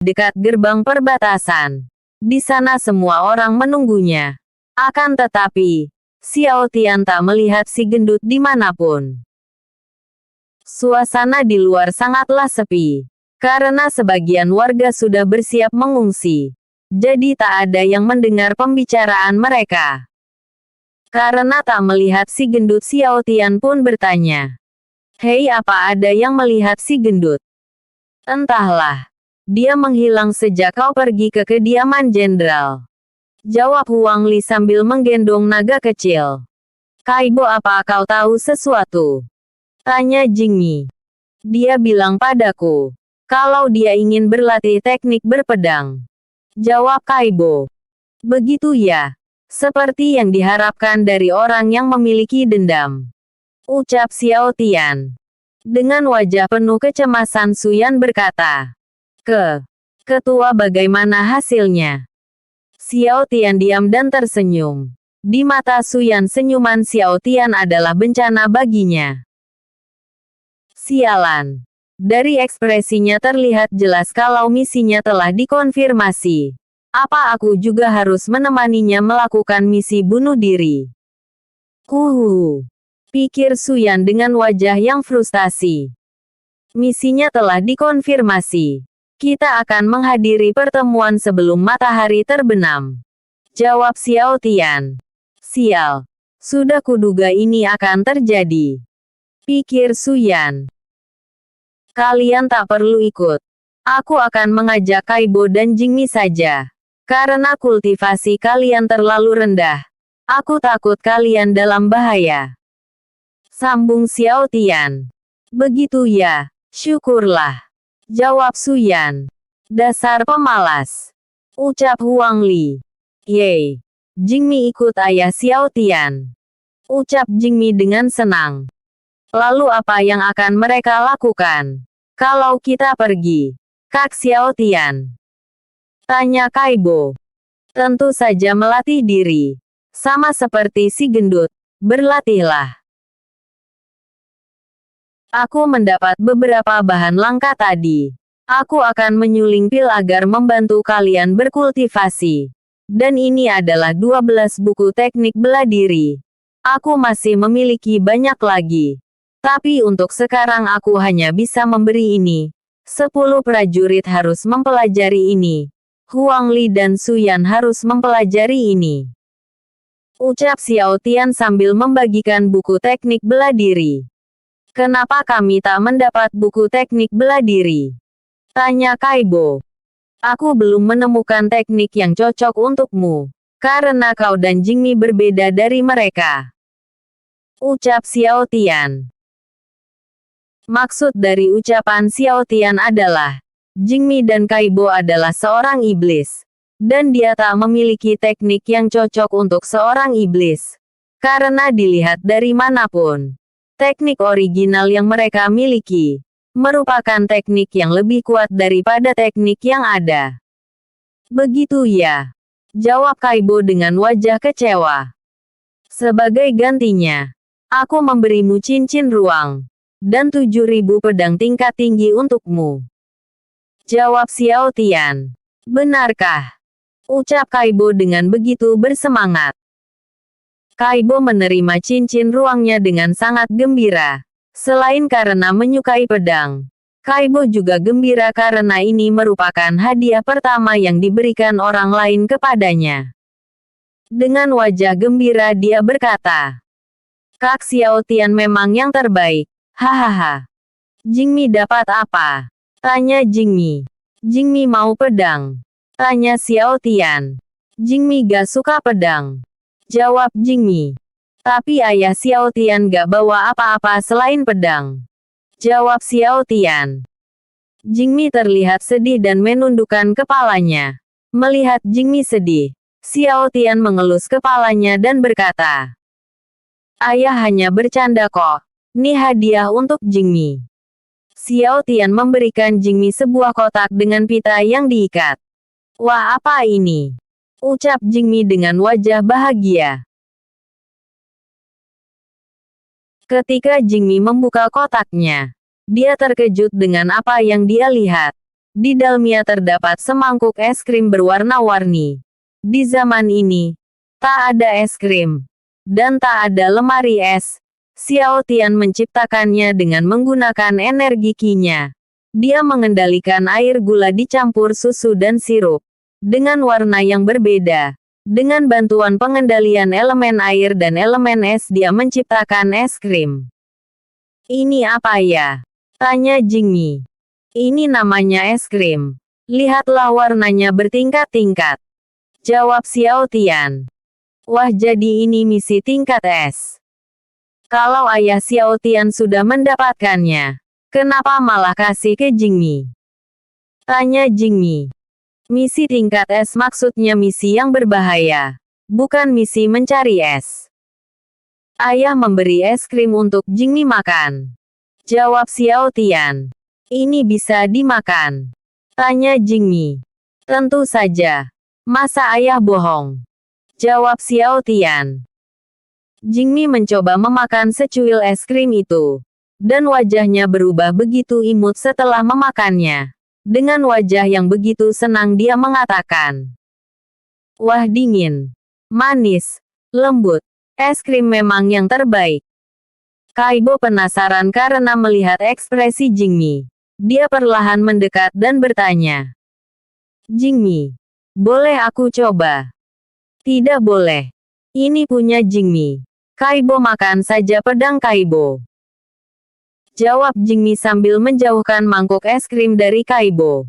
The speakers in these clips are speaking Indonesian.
dekat gerbang perbatasan. Di sana semua orang menunggunya. Akan tetapi, Xiao Tian tak melihat si gendut dimanapun. Suasana di luar sangatlah sepi, karena sebagian warga sudah bersiap mengungsi. Jadi tak ada yang mendengar pembicaraan mereka. Karena tak melihat si gendut, Xiao Tian pun bertanya, "Hei, apa ada yang melihat si gendut?" "Entahlah. Dia menghilang sejak kau pergi ke kediaman jenderal," jawab Huang Li sambil menggendong naga kecil. "Kaibo, apa kau tahu sesuatu?" tanya Jingmi. "Dia bilang padaku, kalau dia ingin berlatih teknik berpedang," jawab Kaibo. "Begitu ya. Seperti yang diharapkan dari orang yang memiliki dendam," ucap Xiao Tian. Dengan wajah penuh kecemasan, Suyan berkata, Ketua, bagaimana hasilnya?" Xiao Tian diam dan tersenyum. Di mata Suyan, senyuman Xiao Tian adalah bencana baginya. Sialan. Dari ekspresinya terlihat jelas kalau misinya telah dikonfirmasi. Apa aku juga harus menemaninya melakukan misi bunuh diri? Pikir Suyan dengan wajah yang frustasi. Misinya telah dikonfirmasi. Kita akan menghadiri pertemuan sebelum matahari terbenam, jawab Xiao Tian. Sial. Sudah kuduga ini akan terjadi, pikir Suyan. Kalian tak perlu ikut. Aku akan mengajak Kaibo dan Jingmi saja. Karena kultivasi kalian terlalu rendah. Aku takut kalian dalam bahaya, sambung Xiao Tian. Begitu ya, syukurlah, jawab Suyan. Dasar pemalas, ucap Huang Li. Yey, Jingmi ikut ayah Xiao Tian, ucap Jingmi dengan senang. Lalu apa yang akan mereka lakukan kalau kita pergi, Kak Xiao Tian? Tanya Kaibo. Tentu saja melatih diri. Sama seperti si gendut, berlatihlah. Aku mendapat beberapa bahan langka tadi. Aku akan menyuling pil agar membantu kalian berkultivasi. Dan ini adalah 12 buku teknik bela diri. Aku masih memiliki banyak lagi. Tapi untuk sekarang aku hanya bisa memberi ini. 10 prajurit harus mempelajari ini. Huang Li dan Suyan harus mempelajari ini, ucap Xiao Tian sambil membagikan buku teknik bela diri. Kenapa kami tak mendapat buku teknik bela diri? Tanya Kaibo. Aku belum menemukan teknik yang cocok untukmu. Karena kau dan Jingmi berbeda dari mereka, ucap Xiao Tian. Maksud dari ucapan Xiao Tian adalah, Jingmi dan Kaibo adalah seorang iblis. Dan dia tak memiliki teknik yang cocok untuk seorang iblis. Karena dilihat dari manapun, teknik original yang mereka miliki merupakan teknik yang lebih kuat daripada teknik yang ada. Begitu ya, jawab Kaibo dengan wajah kecewa. Sebagai gantinya, aku memberimu cincin ruang dan 7.000 pedang tingkat tinggi untukmu, jawab Xiao Tian. Benarkah? Ucap Kaibo dengan begitu bersemangat. Kaibo menerima cincin ruangnya dengan sangat gembira. Selain karena menyukai pedang, Kaibo juga gembira karena ini merupakan hadiah pertama yang diberikan orang lain kepadanya. Dengan wajah gembira dia berkata, Kak Xiao Tian memang yang terbaik. Hahaha. Jingmi dapat apa? Tanya Jingmi. Jingmi mau pedang. Tanya Xiao Tian. Jingmi gak suka pedang, jawab Jingmi. Tapi ayah Xiao Tian gak bawa apa-apa selain pedang, jawab Xiao Tian. Jingmi terlihat sedih dan menundukkan kepalanya. Melihat Jingmi sedih, Xiao Tian mengelus kepalanya dan berkata, Ayah hanya bercanda kok. Ini hadiah untuk Jingmi. Xiao Tian memberikan Jingmi sebuah kotak dengan pita yang diikat. Wah, apa ini? Ucap Jingmi dengan wajah bahagia. Ketika Jingmi membuka kotaknya, dia terkejut dengan apa yang dia lihat. Di dalamnya terdapat semangkuk es krim berwarna-warni. Di zaman ini, tak ada es krim. Dan tak ada lemari es. Xiao Tian menciptakannya dengan menggunakan energi Qi-nya. Dia mengendalikan air gula dicampur susu dan sirup. Dengan warna yang berbeda. Dengan bantuan pengendalian elemen air dan elemen es dia menciptakan es krim. Ini apa ya? Tanya Jingmi. Ini namanya es krim. Lihatlah warnanya bertingkat-tingkat. Jawab Xiao Tian. Wah, jadi ini misi tingkat es. Kalau ayah Xiao Tian sudah mendapatkannya, kenapa malah kasih ke Jingmi? Tanya Jingmi. Misi tingkat es maksudnya misi yang berbahaya. Bukan misi mencari es. Ayah memberi es krim untuk Jingmi makan. Jawab Xiao Tian. Ini bisa dimakan? Tanya Jingmi. Tentu saja. Masa ayah bohong? Jawab Xiao Tian. Jingmi mencoba memakan secuil es krim itu. Dan wajahnya berubah begitu imut setelah memakannya. Dengan wajah yang begitu senang dia mengatakan. Wah, dingin. Manis. Lembut. Es krim memang yang terbaik. Kaibo penasaran karena melihat ekspresi Jingmi. Dia perlahan mendekat dan bertanya. Jingmi, boleh aku coba? Tidak boleh. Ini punya Jingmi. Kaibo makan saja pedang Kaibo. Jawab Jingmi sambil menjauhkan mangkuk es krim dari Kaibo.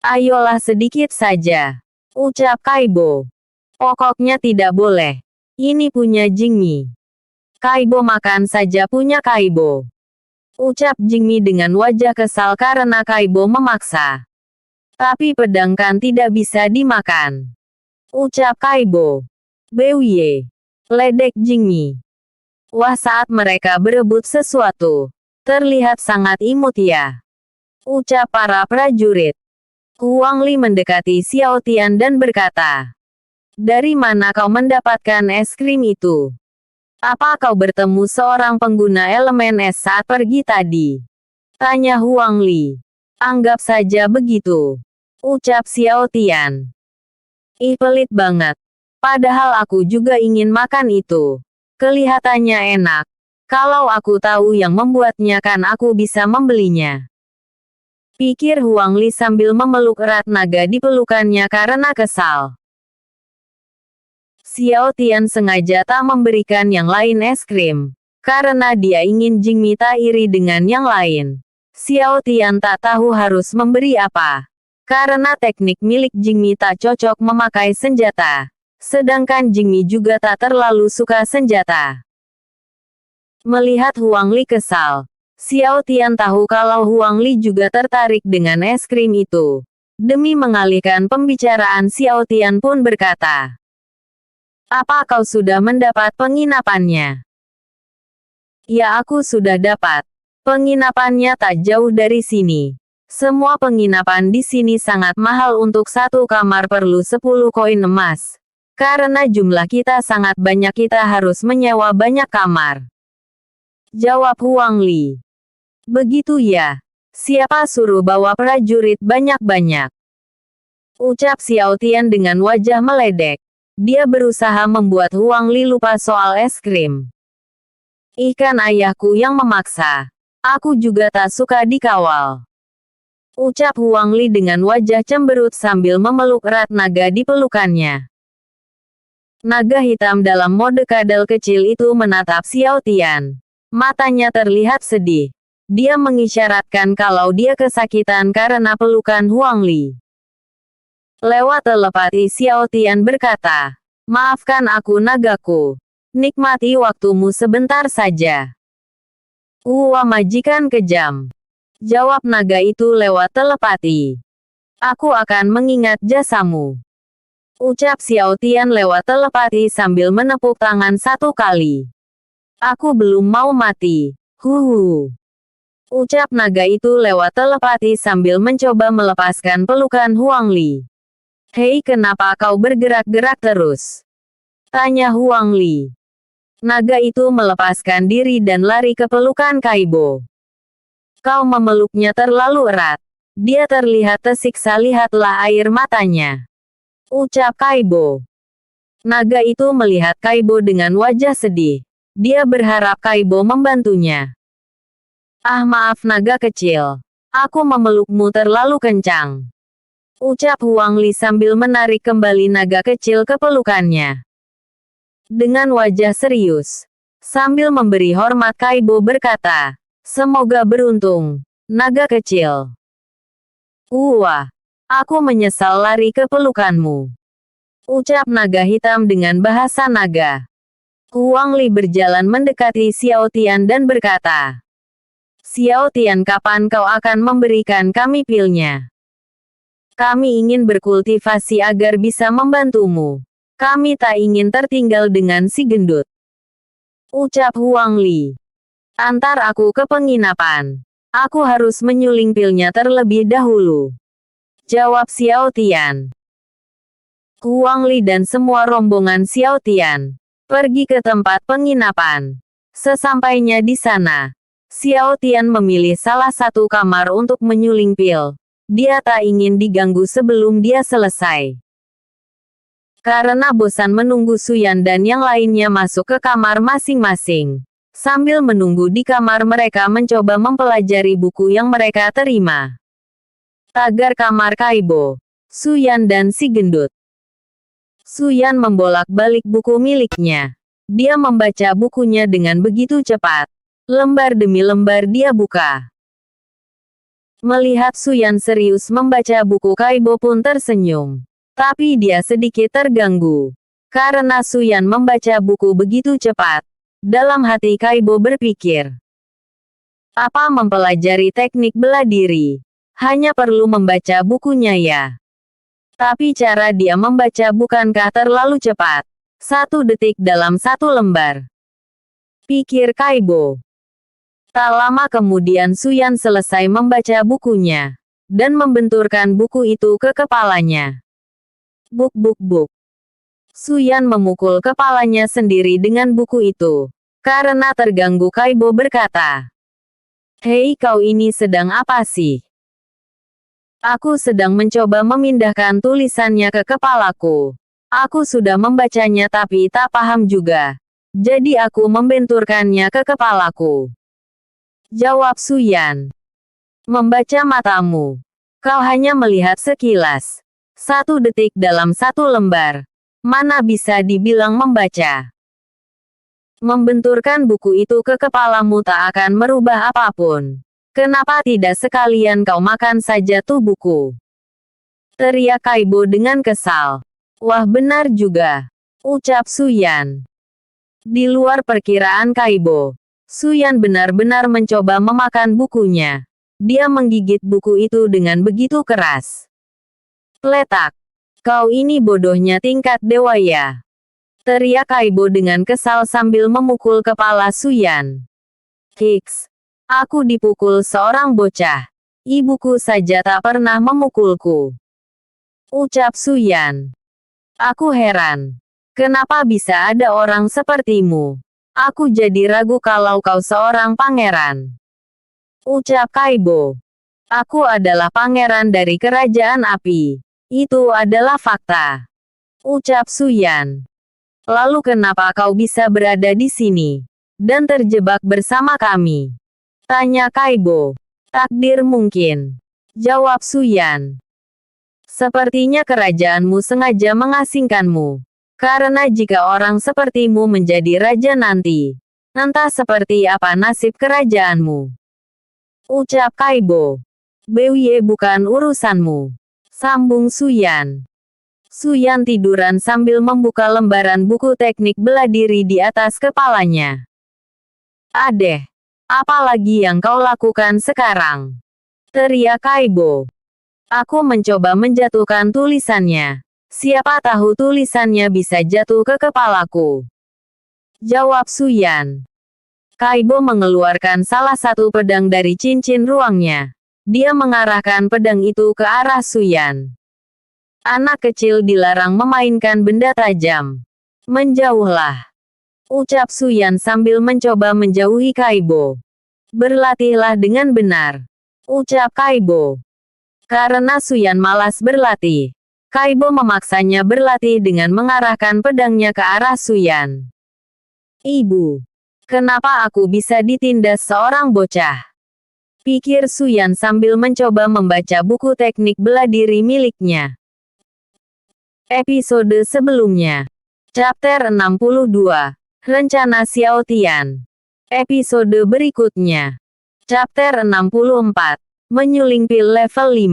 Ayolah sedikit saja. Ucap Kaibo. Pokoknya tidak boleh. Ini punya Jingmi. Kaibo makan saja punya Kaibo. Ucap Jingmi dengan wajah kesal karena Kaibo memaksa. Tapi pedang kan tidak bisa dimakan. Ucap Kaibo. Beuye. Ledek Jingmi. Wah, saat mereka berebut sesuatu. Terlihat sangat imut ya. Ucap para prajurit. Huang Li mendekati Xiao Tian dan berkata. Dari mana kau mendapatkan es krim itu? Apa kau bertemu seorang pengguna elemen es saat pergi tadi? Tanya Huang Li. Anggap saja begitu. Ucap Xiao Tian. Ih, pelit banget. Padahal aku juga ingin makan itu. Kelihatannya enak. Kalau aku tahu yang membuatnya kan aku bisa membelinya. Pikir Huang Li sambil memeluk erat naga di pelukannya karena kesal. Xiao Tian sengaja tak memberikan yang lain es krim. Karena dia ingin Jingmi tak iri dengan yang lain. Xiao Tian tak tahu harus memberi apa. Karena teknik milik Jingmi tak cocok memakai senjata. Sedangkan Jingmi juga tak terlalu suka senjata. Melihat Huang Li kesal, Xiao Tian tahu kalau Huang Li juga tertarik dengan es krim itu. Demi mengalihkan pembicaraan, Xiao Tian pun berkata. Apa kau sudah mendapat penginapannya? Ya, aku sudah dapat. Penginapannya tak jauh dari sini. Semua penginapan di sini sangat mahal, untuk satu kamar perlu 10 koin emas. Karena jumlah kita sangat banyak, kita harus menyewa banyak kamar. Jawab Huang Li. Begitu ya. Siapa suruh bawa prajurit banyak-banyak? Ucap Xiao Tian dengan wajah meledek. Dia berusaha membuat Huang Li lupa soal es krim. Ikan ayahku yang memaksa. Aku juga tak suka dikawal. Ucap Huang Li dengan wajah cemberut sambil memeluk erat naga di pelukannya. Naga hitam dalam mode kadal kecil itu menatap Xiao Tian. Matanya terlihat sedih. Dia mengisyaratkan kalau dia kesakitan karena pelukan Huang Li. Lewat telepati Xiao Tian berkata, maafkan aku nagaku. Nikmati waktumu sebentar saja. Wah, majikan kejam. Jawab naga itu lewat telepati. Aku akan mengingat jasamu. Ucap Xiao Tian lewat telepati sambil menepuk tangan satu kali. Aku belum mau mati. Huhu. Ucap naga itu lewat telepati sambil mencoba melepaskan pelukan Huang Li. Hei, kenapa kau bergerak-gerak terus? Tanya Huang Li. Naga itu melepaskan diri dan lari ke pelukan Kaibo. Kau memeluknya terlalu erat. Dia terlihat tersiksa, lihatlah air matanya. Ucap Kaibo. Naga itu melihat Kaibo dengan wajah sedih. Dia berharap Kaibo membantunya. Ah, maaf naga kecil. Aku memelukmu terlalu kencang. Ucap Huang Li sambil menarik kembali naga kecil ke pelukannya. Dengan wajah serius. Sambil memberi hormat Kaibo berkata, semoga beruntung, naga kecil. Wah, aku menyesal lari ke pelukanmu. Ucap naga hitam dengan bahasa naga. Huang Li berjalan mendekati Xiao Tian dan berkata, Xiao Tian, kapan kau akan memberikan kami pilnya? Kami ingin berkultivasi agar bisa membantumu. Kami tak ingin tertinggal dengan si gendut. Ucap Huang Li. Antar aku ke penginapan. Aku harus menyuling pilnya terlebih dahulu. Jawab Xiao Tian. Huang Li dan semua rombongan Xiao Tian pergi ke tempat penginapan. Sesampainya di sana, Xiao Tian memilih salah satu kamar untuk menyuling pil. Dia tak ingin diganggu sebelum dia selesai. Karena bosan menunggu Suyan dan yang lainnya masuk ke kamar masing-masing. Sambil menunggu di kamar, mereka mencoba mempelajari buku yang mereka terima. Tagar kamar Kaibo, Suyan dan si gendut. Suyan membolak-balik buku miliknya. Dia membaca bukunya dengan begitu cepat. Lembar demi lembar dia buka. Melihat Suyan serius membaca buku, Kaibo pun tersenyum. Tapi dia sedikit terganggu. Karena Suyan membaca buku begitu cepat. Dalam hati Kaibo berpikir. Apa mempelajari teknik bela diri? Hanya perlu membaca bukunya ya. Tapi cara dia membaca bukankah terlalu cepat? 1 detik dalam 1 lembar. Pikir Kaibo. Tak lama kemudian Suyan selesai membaca bukunya. Dan membenturkan buku itu ke kepalanya. Buk buk buk. Suyan memukul kepalanya sendiri dengan buku itu. Karena terganggu, Kaibo berkata. Hei, kau ini sedang apa sih? Aku sedang mencoba memindahkan tulisannya ke kepalaku. Aku sudah membacanya tapi tak paham juga. Jadi aku membenturkannya ke kepalaku. Jawab Suyan. Membaca matamu. Kau hanya melihat sekilas. 1 detik dalam 1 lembar. Mana bisa dibilang membaca? Membenturkan buku itu ke kepalamu tak akan merubah apapun. Kenapa tidak sekalian kau makan saja tuh buku? Teriak Kaibo dengan kesal. Wah, benar juga. Ucap Suyan. Di luar perkiraan Kaibo. Suyan benar-benar mencoba memakan bukunya. Dia menggigit buku itu dengan begitu keras. Letak. Kau ini bodohnya tingkat dewa ya. Teriak Kaibo dengan kesal sambil memukul kepala Suyan. Hiks. Aku dipukul seorang bocah. Ibuku saja tak pernah memukulku. Ucap Suyan. Aku heran. Kenapa bisa ada orang sepertimu? Aku jadi ragu kalau kau seorang pangeran. Ucap Kaibo. Aku adalah pangeran dari kerajaan api. Itu adalah fakta. Ucap Suyan. Lalu kenapa kau bisa berada di sini? Dan terjebak bersama kami? Tanya Kaibo. Takdir mungkin. Jawab Suyan. Sepertinya kerajaanmu sengaja mengasingkanmu. Karena jika orang sepertimu menjadi raja nanti, entah seperti apa nasib kerajaanmu. Ucap Kaibo. Bewie bukan urusanmu. Sambung Suyan. Suyan tiduran sambil membuka lembaran buku teknik bela diri di atas kepalanya. Adeh, apa lagi yang kau lakukan sekarang? Teriak Kaibo. Aku mencoba menjatuhkan tulisannya. Siapa tahu tulisannya bisa jatuh ke kepalaku. Jawab Suyan. Kaibo mengeluarkan salah satu pedang dari cincin ruangnya. Dia mengarahkan pedang itu ke arah Suyan. Anak kecil dilarang memainkan benda tajam. Menjauhlah. Ucap Suyan sambil mencoba menjauhi Kaibo. Berlatihlah dengan benar. Ucap Kaibo. Karena Suyan malas berlatih, Kaibo memaksanya berlatih dengan mengarahkan pedangnya ke arah Suyan. Ibu, kenapa aku bisa ditindas seorang bocah? Pikir Suyan sambil mencoba membaca buku teknik bela diri miliknya. Episode sebelumnya. Chapter 62. Rencana Xiao Tian. Episode berikutnya. Chapter 64. Menyuling pil level 5.